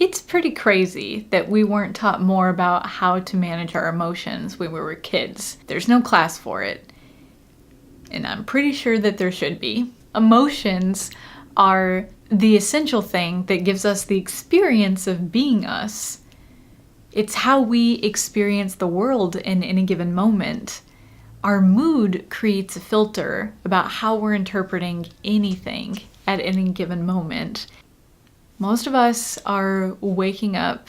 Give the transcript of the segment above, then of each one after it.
It's pretty crazy that we weren't taught more about how to manage our emotions when we were kids. There's no class for it. And I'm pretty sure that there should be. Emotions are the essential thing that gives us the experience of being us. It's how we experience the world in any given moment. Our mood creates a filter about how we're interpreting anything at any given moment. Most of us are waking up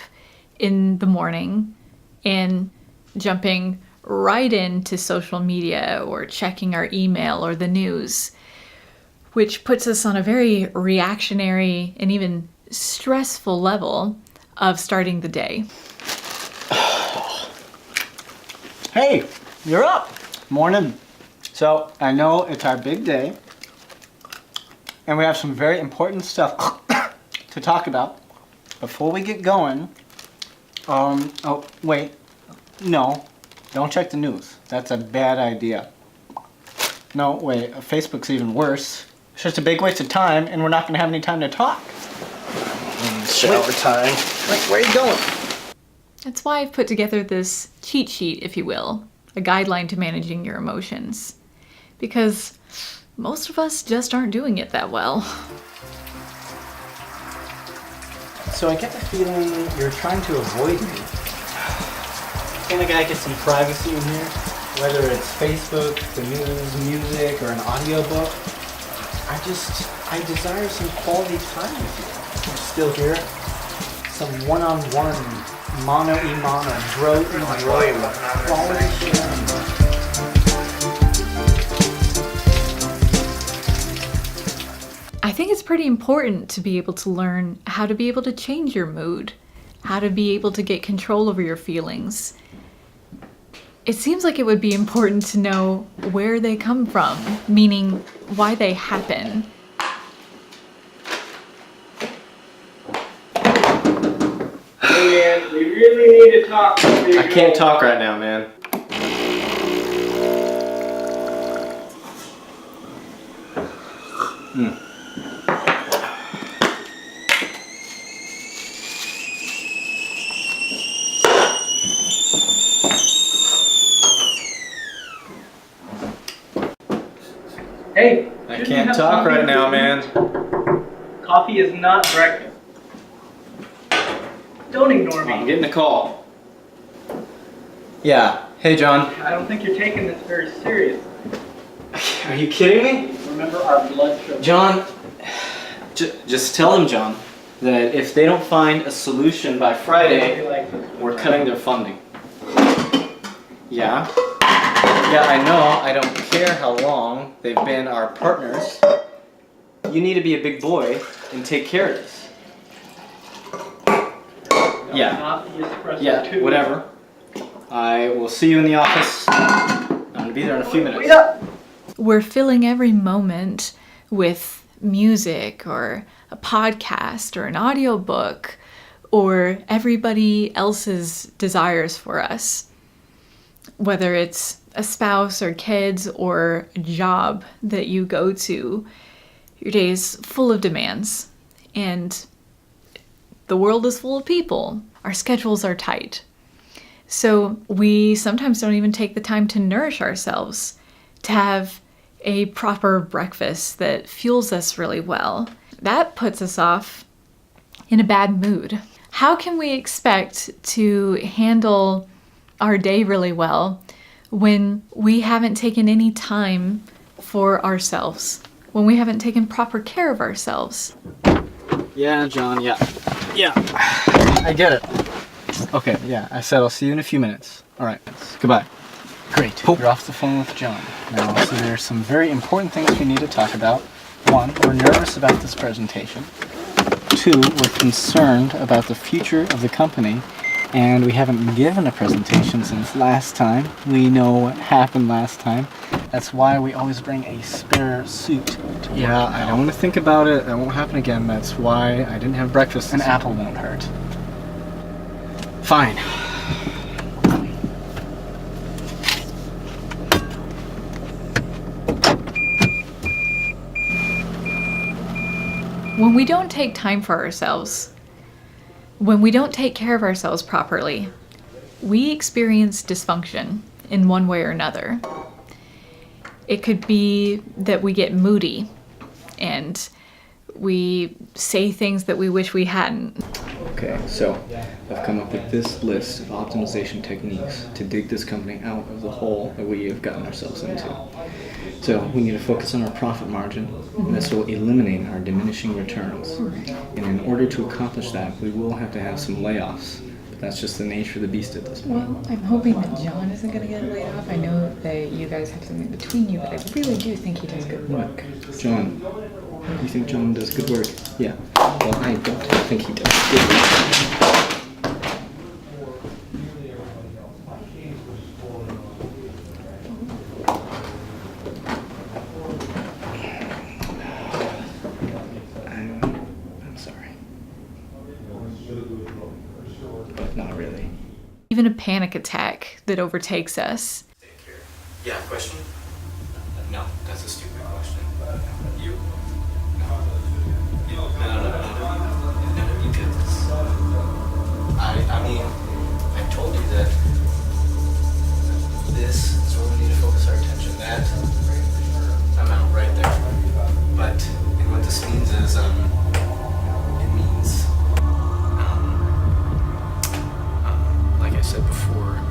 in the morning and jumping right into social media or checking our email or the news, which puts us on a very reactionary and even stressful level of starting the day. Hey, you're up. Morning. So I know it's our big day and we have some very important stuff to talk about. Before we get going, oh wait, no, don't check the news. That's a bad idea. No, wait, Facebook's even worse. It's just a big waste of time and we're not gonna have any time to talk. Shower time. Wait, where are you going? That's why I've put together this cheat sheet, if you will, a guideline to managing your emotions. Because most of us just aren't doing it that well. So I get the feeling you're trying to avoid me. Can a guy get some privacy in here? Whether it's Facebook, the news, music, or an audiobook. I desire some quality time with you. You're still here. Some one-on-one, mano-y-mano, bro-y-bro, quality sharing. I think it's pretty important to be able to learn how to be able to change your mood, how to be able to get control over your feelings. It seems like it would be important to know where they come from, meaning why they happen. Hey man, we really need to talk. I can't talk right now, man. Hey, I shouldn't you can't have talk coffee right now, before man. you- Coffee is not breakfast. Don't ignore I'm me. getting a call. Yeah. Hey, John. I don't think you're taking this very seriously. Are you kidding me? Remember our blood sugar. John, just tell them, John, that if they don't find a solution by Friday, we're cutting their funding. Yeah? Yeah, I know. I don't care how long they've been our partners. You need to be a big boy and take care of this. Yeah. Not the espresso Yeah, too. whatever. I will see you in the office. I'm going to be there in a few minutes. Wait up! We're filling every moment with music or a podcast or an audiobook or everybody else's desires for us. Whether it's a spouse or kids or a job that you go to, your day is full of demands and the world is full of people. Our schedules are tight. So we sometimes don't even take the time to nourish ourselves, to have a proper breakfast that fuels us really well. That puts us off in a bad mood. How can we expect to handle our day really well when we haven't taken any time for ourselves, when we haven't taken proper care of ourselves? Yeah, John, yeah. I get it. Okay, yeah, I said I'll see you in a few minutes. All right, goodbye. Great, you're off the phone with John. Now, so there's some very important things we need to talk about. One, we're nervous about this presentation. Two, we're concerned about the future of the company, and we haven't given a presentation since last time. We know what happened last time. That's why we always bring a spare suit to work. Yeah, I don't want to think about it. That won't happen again. That's why I didn't have breakfast. An apple won't hurt. Fine. When we don't take time for ourselves, When we don't take care of ourselves properly, we experience dysfunction in one way or another. It could be that we get moody and we say things that we wish we hadn't. Okay, so I've come up with this list of optimization techniques to dig this company out of the hole that we have gotten ourselves into. So we need to focus on our profit margin, and this will eliminate our diminishing returns. And in order to accomplish that, we will have to have some layoffs. But that's just the nature of the beast at this point. Well, I'm hoping that John isn't going to get laid off. I know that you guys have something between you, but I really do think he does good work. John, do you think John does good work? Yeah. Well, I don't think he does good work. I'm sorry. But not really. Even a panic attack that overtakes us. Yeah, question? No, that's a stupid question. You? No. None of you get this. I mean, I told you that this is where we need to focus our attention. That amount right there. But, and what this means is, it means, like I said before,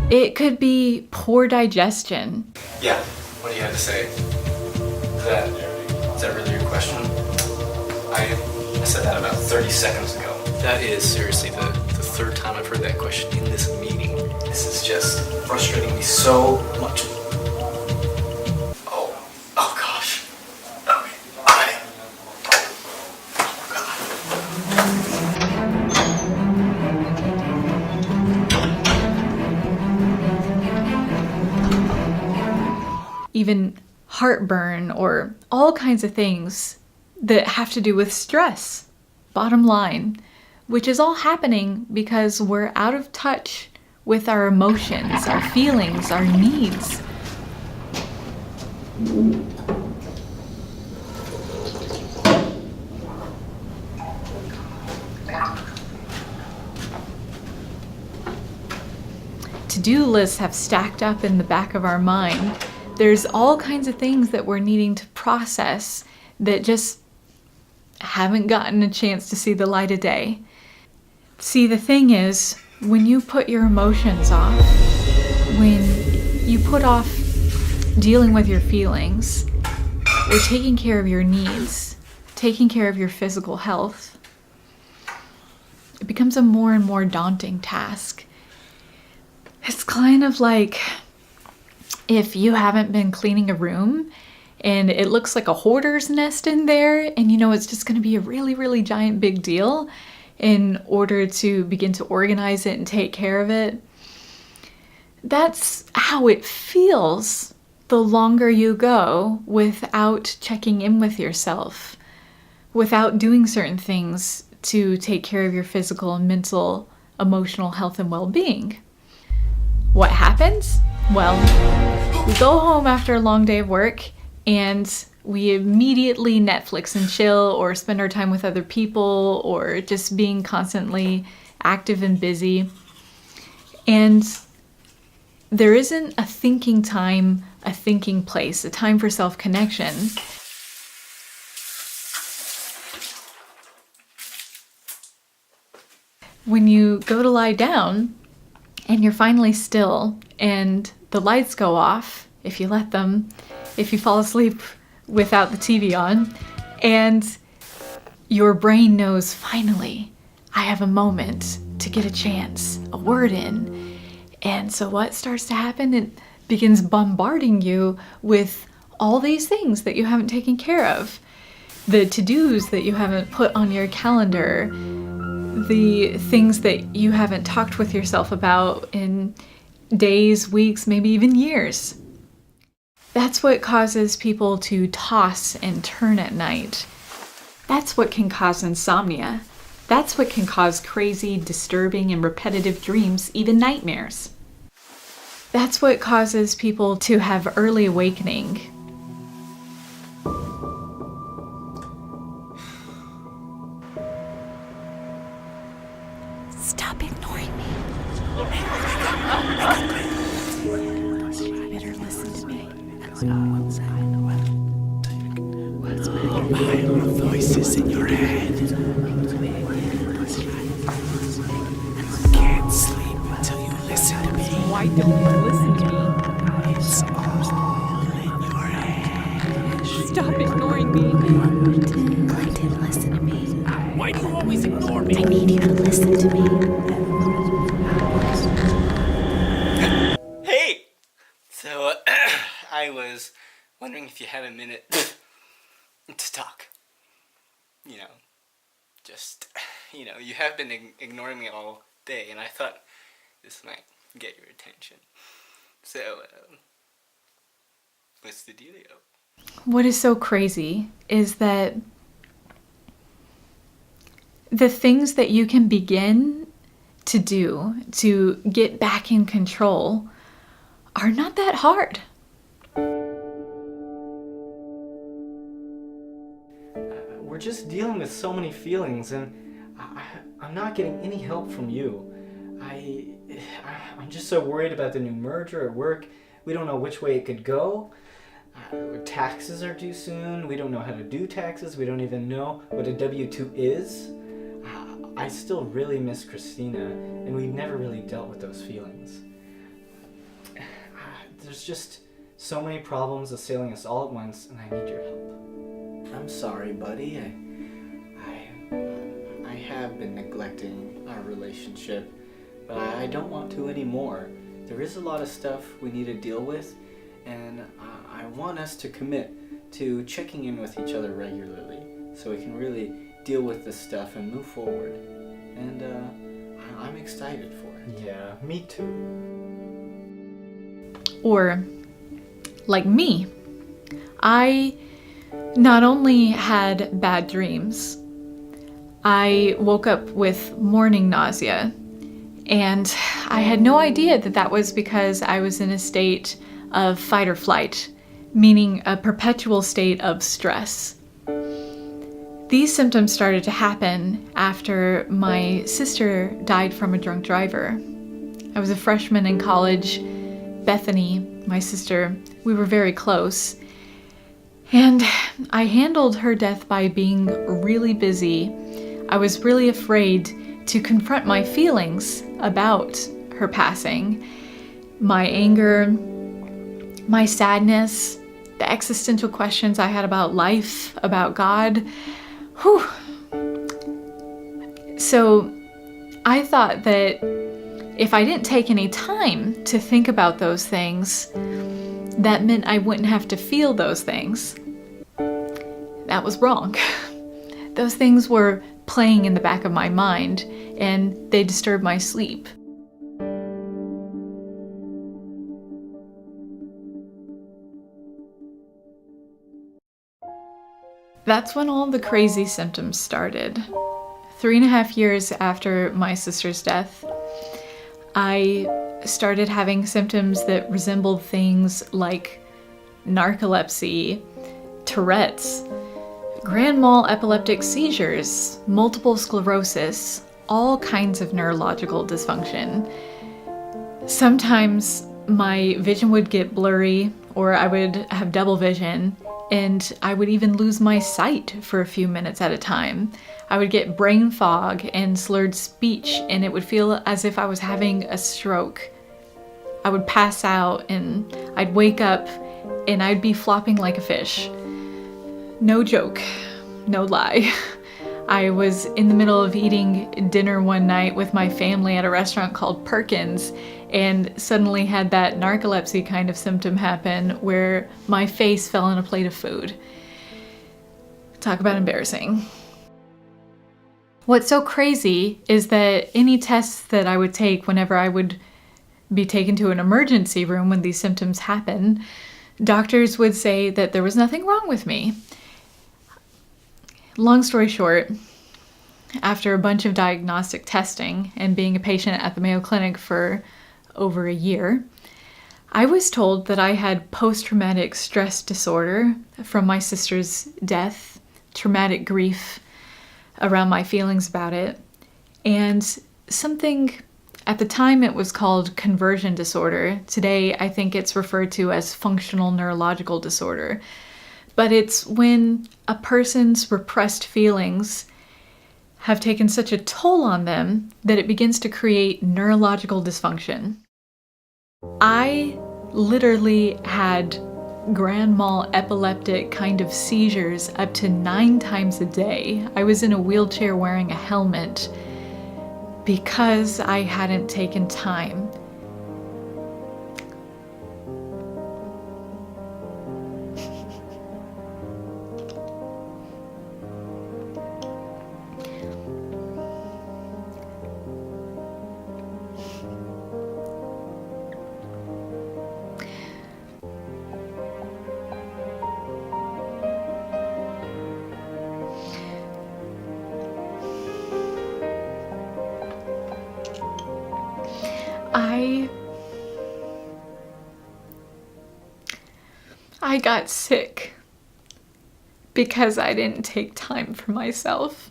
It could be poor digestion. yeah, what do you have to say? Is that really your question? I said that about 30 seconds ago. That is seriously the third time I've heard that question in this meeting. This is just frustrating me so much. Oh gosh. Okay. Even heartburn or all kinds of things that have to do with stress. Bottom line, which is all happening because we're out of touch with our emotions, our feelings, our needs. To-do lists have stacked up in the back of our mind. There's all kinds of things that we're needing to process that just haven't gotten a chance to see the light of day. See, the thing is, when you put your emotions off, when you put off dealing with your feelings, or taking care of your needs, taking care of your physical health, it becomes a more and more daunting task. It's kind of like if you haven't been cleaning a room and it looks like a hoarder's nest in there, and you know it's just going to be a really, really giant big deal in order to begin to organize it and take care of it. That's how it feels the longer you go without checking in with yourself, without doing certain things to take care of your physical and mental, emotional health and well-being. What happens? Well, we go home after a long day of work and we immediately Netflix and chill or spend our time with other people or just being constantly active and busy. And there isn't a thinking time, a thinking place, a time for self-connection. When you go to lie down and you're finally still and the lights go off, if you let them, if you fall asleep without the TV on, and your brain knows, finally, I have a moment to get a chance, a word in. And so what starts to happen? It begins bombarding you with all these things that you haven't taken care of. The to-dos that you haven't put on your calendar, the things that you haven't talked with yourself about in days, weeks, maybe even years. That's what causes people to toss and turn at night. That's what can cause insomnia. That's what can cause crazy, disturbing, and repetitive dreams, even nightmares. That's what causes people to have early awakening. Stop ignoring me. You better listen to me. Why are voices in your head? Can't sleep until you listen to me. Why don't you listen to me? It's all in your head. Stop ignoring me. Clinton, listen to me. Why do you always ignore me? I need you to listen to me. Hey! So, I was wondering if you had a minute to talk. You know, just, you have been ignoring me all day, and I thought this might get your attention. So, what's the dealio? What is so crazy is that the things that you can begin to do to get back in control are not that hard. We're just dealing with so many feelings, and I'm not getting any help from you. I'm just so worried about the new merger at work. We don't know which way it could go. Taxes are due soon. We don't know how to do taxes. We don't even know what a W-2 is. I still really miss Christina, and we never really dealt with those feelings. There's just so many problems assailing us all at once, and I need your help. I'm sorry, buddy. I have been neglecting our relationship, but I don't want to anymore. There is a lot of stuff we need to deal with, and I want us to commit to checking in with each other regularly so we can really deal with this stuff and move forward. And I'm excited for it. Yeah, me too. Or, like me, I not only had bad dreams, I woke up with morning nausea, and I had no idea that that was because I was in a state of fight or flight, meaning a perpetual state of stress. These symptoms started to happen after my sister died from a drunk driver. I was a freshman in college. Bethany, my sister, we were very close. And I handled her death by being really busy. I was really afraid to confront my feelings about her passing. My anger, my sadness, the existential questions I had about life, about God. Whew. So I thought that if I didn't take any time to think about those things, that meant I wouldn't have to feel those things. That was wrong. Those things were playing in the back of my mind, and they disturbed my sleep. That's when all the crazy symptoms started. 3.5 years after my sister's death, I started having symptoms that resembled things like narcolepsy, Tourette's, grand mal epileptic seizures, multiple sclerosis, all kinds of neurological dysfunction. Sometimes my vision would get blurry, or I would have double vision, and I would even lose my sight for a few minutes at a time. I would get brain fog and slurred speech, and it would feel as if I was having a stroke. I would pass out, and I'd wake up, and I'd be flopping like a fish. No joke, no lie. I was in the middle of eating dinner one night with my family at a restaurant called Perkins, and suddenly had that narcolepsy kind of symptom happen where my face fell on a plate of food. Talk about embarrassing. What's so crazy is that any tests that I would take whenever I would be taken to an emergency room when these symptoms happen, doctors would say that there was nothing wrong with me. Long story short, after a bunch of diagnostic testing and being a patient at the Mayo Clinic for over a year, I was told that I had post-traumatic stress disorder from my sister's death, traumatic grief around my feelings about it, and something, at the time it was called conversion disorder. Today I think it's referred to as functional neurological disorder. But it's when a person's repressed feelings have taken such a toll on them that it begins to create neurological dysfunction. I literally had grand mal epileptic kind of seizures up to 9 times a day. I was in a wheelchair wearing a helmet because I hadn't taken time. I got sick because I didn't take time for myself,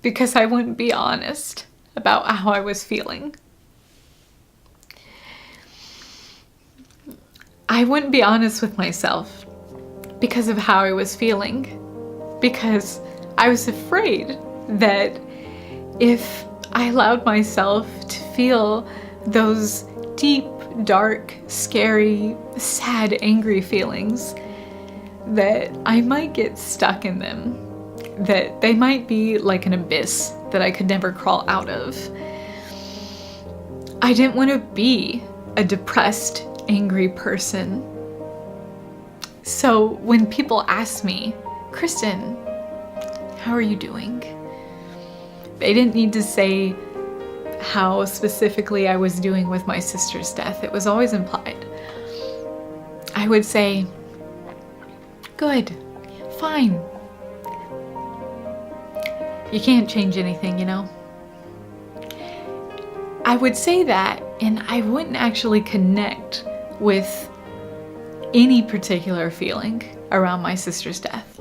because I wouldn't be honest about how I was feeling. I wouldn't be honest with myself because of how I was feeling, because I was afraid that if I allowed myself to feel those deep, dark, scary, sad, angry feelings, that I might get stuck in them, that they might be like an abyss that I could never crawl out of. I didn't want to be a depressed, angry person. So when people ask me, Kristen, how are you doing? They didn't need to say how specifically I was doing with my sister's death. It was always implied. I would say, good, fine. You can't change anything, you know? I would say that, and I wouldn't actually connect with any particular feeling around my sister's death.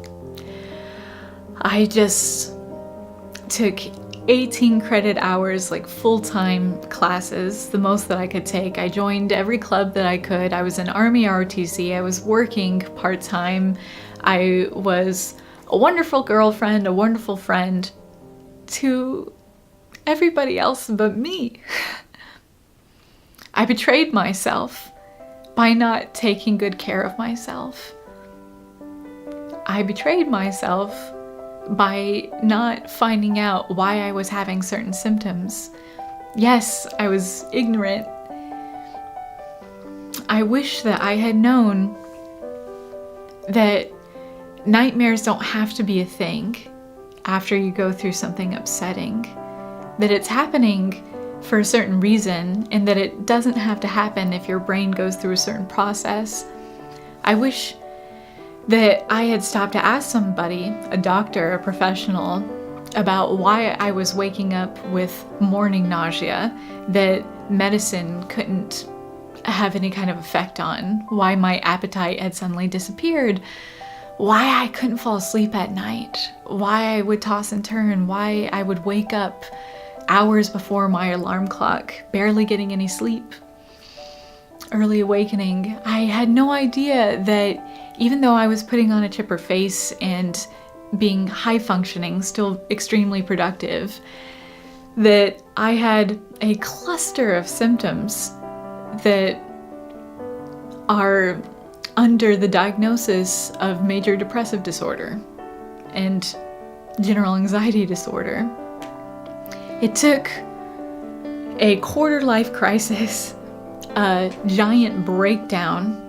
I just took 18 credit hours, like full-time classes, the most that I could take. I joined every club that I could. I was in Army ROTC. I was working part-time. I was a wonderful girlfriend, a wonderful friend to everybody else but me. I betrayed myself by not taking good care of myself. I betrayed myself by not finding out why I was having certain symptoms. Yes, I was ignorant. I wish that I had known that nightmares don't have to be a thing after you go through something upsetting, that it's happening for a certain reason, and that it doesn't have to happen if your brain goes through a certain process. I wish that I had stopped to ask somebody, a doctor, a professional, about why I was waking up with morning nausea that medicine couldn't have any kind of effect on, why my appetite had suddenly disappeared, why I couldn't fall asleep at night, why I would toss and turn, why I would wake up hours before my alarm clock, barely getting any sleep. Early awakening. I had no idea that even though I was putting on a chipper face and being high functioning, still extremely productive, that I had a cluster of symptoms that are under the diagnosis of major depressive disorder and general anxiety disorder. It took a quarter-life crisis, a giant breakdown,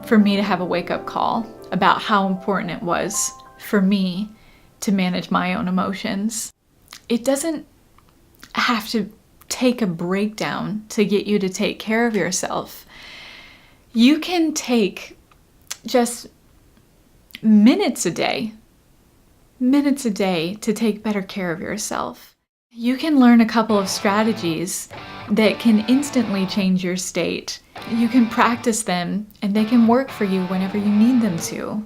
for me to have a wake-up call about how important it was for me to manage my own emotions. It doesn't have to take a breakdown to get you to take care of yourself. You can take just minutes a day to take better care of yourself. You can learn a couple of strategies that can instantly change your state. You can practice them, and they can work for you whenever you need them to.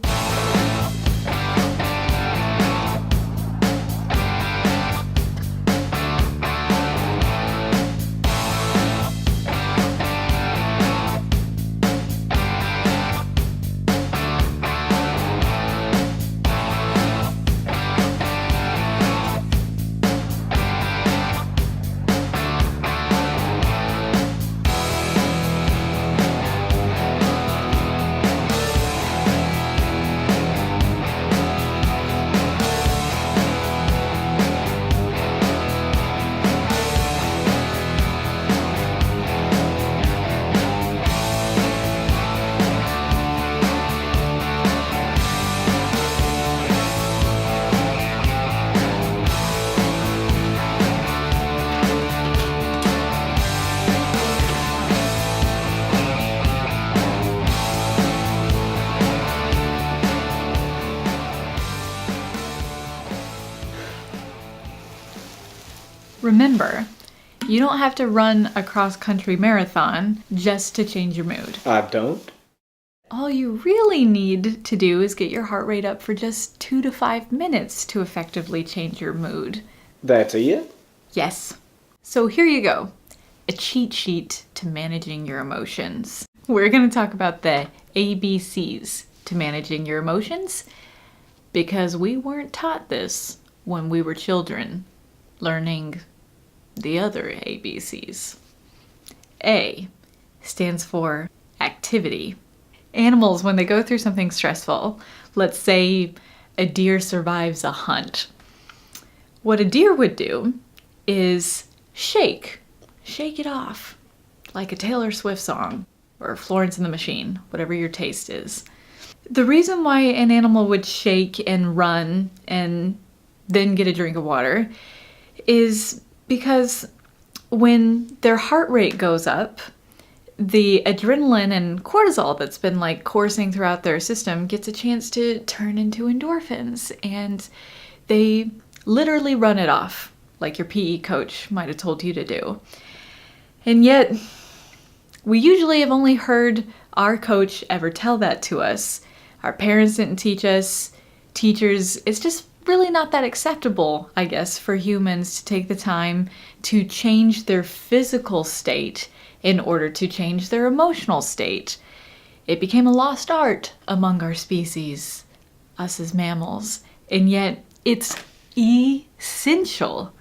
Remember, you don't have to run a cross-country marathon just to change your mood. I don't. All you really need to do is get your heart rate up for just 2 to 5 minutes to effectively change your mood. That's it? Yes. So here you go. A cheat sheet to managing your emotions. We're going to talk about the ABCs to managing your emotions because we weren't taught this when we were children, learning the other ABCs. A stands for activity. Animals, when they go through something stressful, let's say a deer survives a hunt, what a deer would do is shake it off, like a Taylor Swift song or Florence and the Machine, whatever your taste is. The reason why an animal would shake and run and then get a drink of water is because when their heart rate goes up, the adrenaline and cortisol that's been like coursing throughout their system gets a chance to turn into endorphins, and they literally run it off, like your PE coach might have told you to do. And yet, we usually have only heard our coach ever tell that to us. Our parents didn't teach us. Teachers, it's just really not that acceptable, I guess, for humans to take the time to change their physical state in order to change their emotional state. It became a lost art among our species, us as mammals, and yet it's essential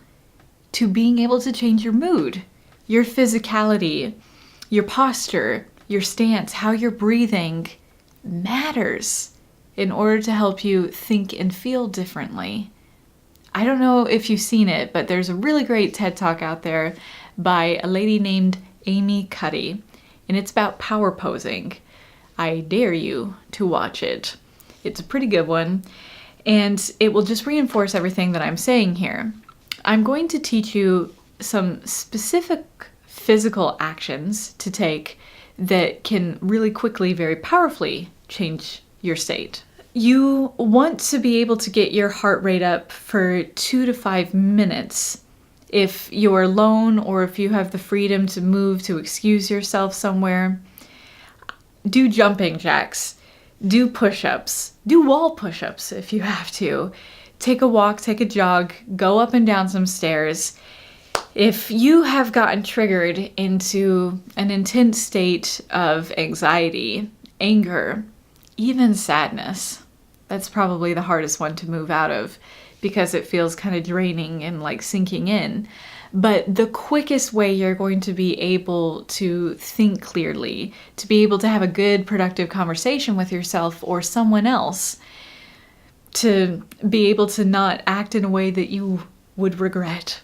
to being able to change your mood, your physicality, your posture, your stance, how you're breathing matters in order to help you think and feel differently. I don't know if you've seen it, but there's a really great TED Talk out there by a lady named Amy Cuddy, and it's about power posing. I dare you to watch it. It's a pretty good one, and it will just reinforce everything that I'm saying here. I'm going to teach you some specific physical actions to take that can really quickly, very powerfully change your state. You want to be able to get your heart rate up for 2 to 5 minutes. If you're alone or if you have the freedom to move to excuse yourself somewhere, do jumping jacks, do push-ups, do wall push-ups if you have to. Take a walk, take a jog, go up and down some stairs. If you have gotten triggered into an intense state of anxiety, anger, even sadness, that's probably the hardest one to move out of because it feels kind of draining and like sinking in. But the quickest way you're going to be able to think clearly, to be able to have a good, productive conversation with yourself or someone else, to be able to not act in a way that you would regret,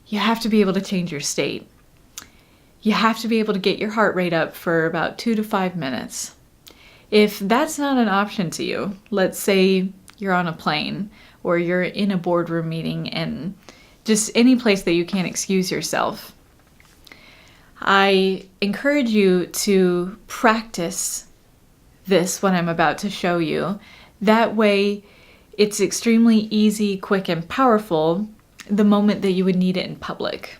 you have to be able to change your state. You have to be able to get your heart rate up for about 2 to 5 minutes. If that's not an option to you, let's say you're on a plane or you're in a boardroom meeting and just any place that you can't excuse yourself, I encourage you to practice this, what I'm about to show you. That way, it's extremely easy, quick, and powerful the moment that you would need it in public.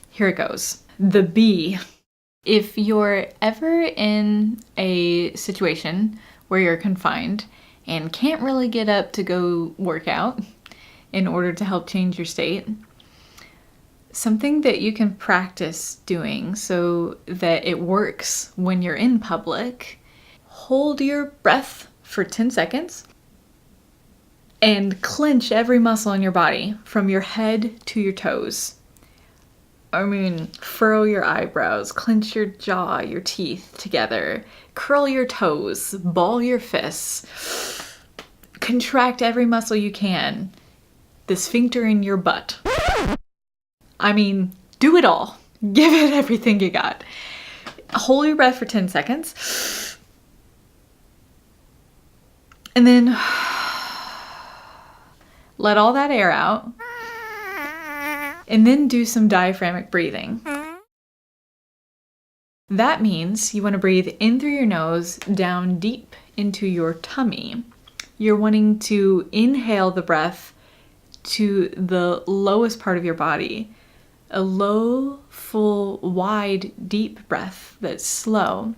Here it goes. The B. If you're ever in a situation where you're confined and can't really get up to go work out in order to help change your state, something that you can practice doing so that it works when you're in public, hold your breath for 10 seconds and clench every muscle in your body from your head to your toes. I mean, furrow your eyebrows, clench your jaw, your teeth together, curl your toes, ball your fists, contract every muscle you can, the sphincter in your butt. I mean, do it all. Give it everything you got. Hold your breath for 10 seconds. And then let all that air out. And then do some diaphragmatic breathing. That means you want to breathe in through your nose, down deep into your tummy. You're wanting to inhale the breath to the lowest part of your body. A low, full, wide, deep breath that's slow.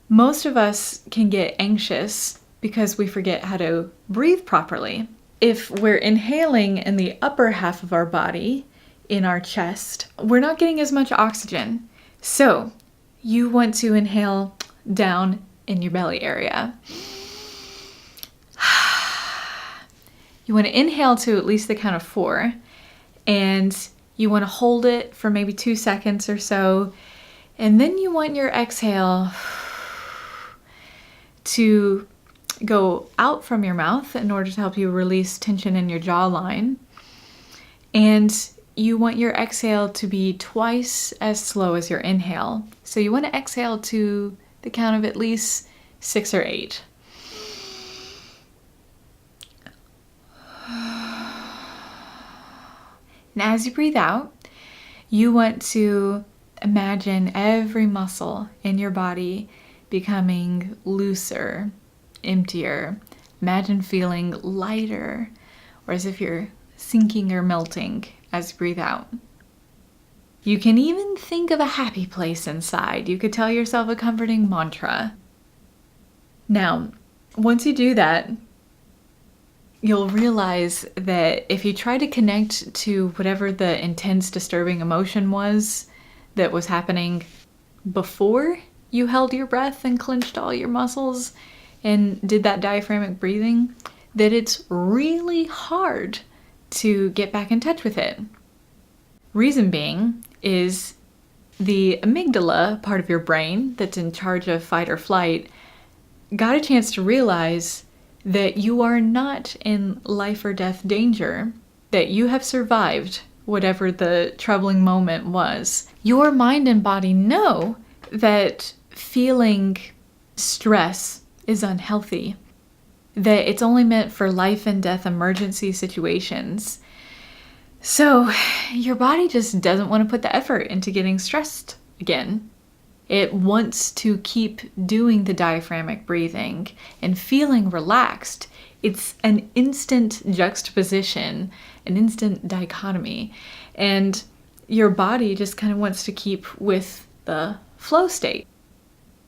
Most of us can get anxious because we forget how to breathe properly. If we're inhaling in the upper half of our body, in our chest, we're not getting as much oxygen. So you want to inhale down in your belly area. You want to inhale to at least the count of 4, and you want to hold it for maybe 2 seconds or so, and then you want your exhale to go out from your mouth in order to help you release tension in your jawline. And you want your exhale to be twice as slow as your inhale. So you want to exhale to the count of at least 6 or 8. And as you breathe out, you want to imagine every muscle in your body becoming looser, emptier. Imagine feeling lighter, or as if you're sinking or melting as you breathe out. You can even think of a happy place inside. You could tell yourself a comforting mantra. Now, once you do that, you'll realize that if you try to connect to whatever the intense, disturbing emotion was that was happening before you held your breath and clenched all your muscles and did that diaphragmatic breathing, that it's really hard to get back in touch with it. Reason being is the amygdala, part of your brain that's in charge of fight or flight, got a chance to realize that you are not in life or death danger, that you have survived whatever the troubling moment was. Your mind and body know that feeling stress is unhealthy, that it's only meant for life and death emergency situations. So your body just doesn't want to put the effort into getting stressed again. It wants to keep doing the diaphragmatic breathing and feeling relaxed. It's an instant juxtaposition, an instant dichotomy. And your body just kind of wants to keep with the flow state.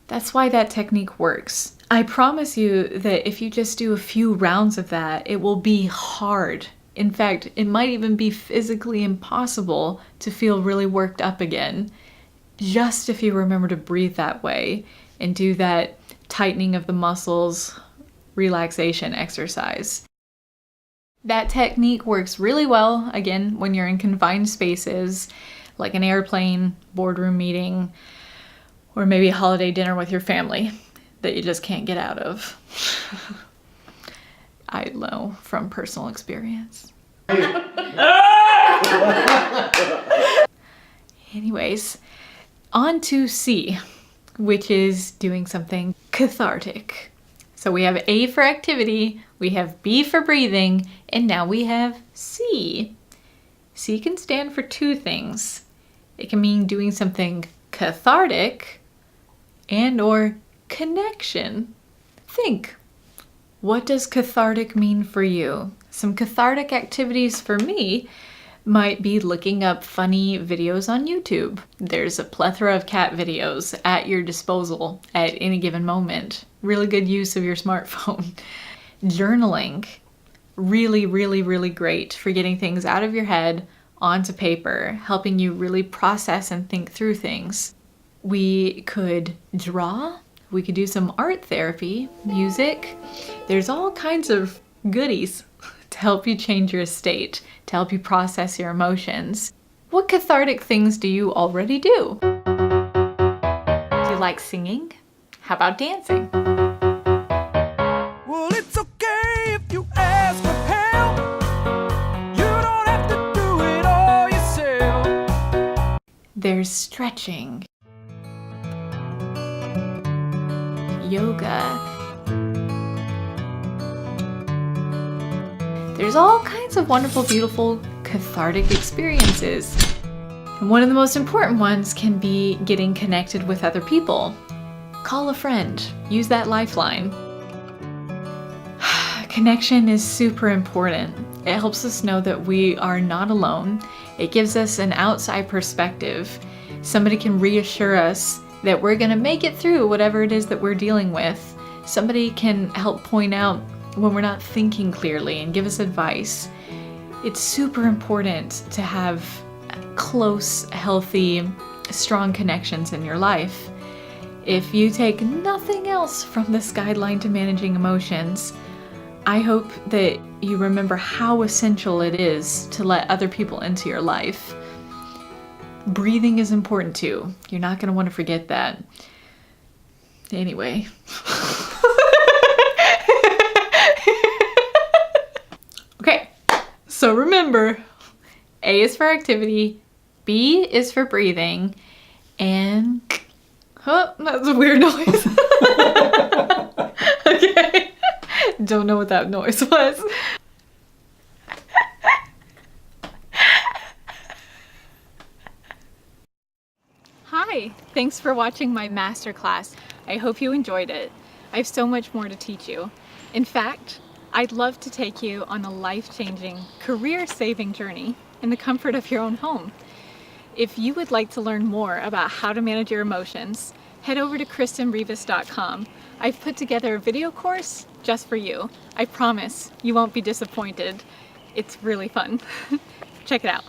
That's why that technique works. I promise you that if you just do a few rounds of that, it will be hard. In fact, it might even be physically impossible to feel really worked up again. Just if you remember to breathe that way and do that tightening of the muscles, relaxation exercise. That technique works really well, again, when you're in confined spaces, like an airplane, boardroom meeting, or maybe a holiday dinner with your family that you just can't get out of. I know from personal experience. Anyways, on to C, which is doing something cathartic. So we have A for activity, we have B for breathing, and now we have C. C can stand for 2 things. It can mean doing something cathartic and or connection. Think, what does cathartic mean for you? Some cathartic activities for me might be looking up funny videos on YouTube. There's a plethora of cat videos at your disposal at any given moment. Really good use of your smartphone. Journaling, really, really, really great for getting things out of your head onto paper, helping you really process and think through things. We could draw, we could do some art therapy, music. There's all kinds of goodies to help you change your state, to help you process your emotions. What cathartic things do you already do? Do you like singing? How about dancing? Well, it's okay if you ask for help. You don't have to do it all yourself. There's stretching, yoga. There's all kinds of wonderful, beautiful, cathartic experiences. And one of the most important ones can be getting connected with other people. Call a friend. Use that lifeline. Connection is super important. It helps us know that we are not alone. It gives us an outside perspective. Somebody can reassure us that we're gonna make it through whatever it is that we're dealing with. Somebody can help point out when we're not thinking clearly and give us advice. It's super important to have close, healthy, strong connections in your life. If you take nothing else from this guideline to managing emotions, I hope that you remember how essential it is to let other people into your life. Breathing is important too. You're not going to want to forget that. Anyway. Okay, so remember, A is for activity, B is for breathing, and... Oh, that's a weird noise. Okay. Don't know what that noise was. Hi, thanks for watching my masterclass. I hope you enjoyed it. I have so much more to teach you. In fact, I'd love to take you on a life-changing, career-saving journey in the comfort of your own home. If you would like to learn more about how to manage your emotions, head over to KristenRivas.com. I've put together a video course just for you. I promise you won't be disappointed. It's really fun. Check it out.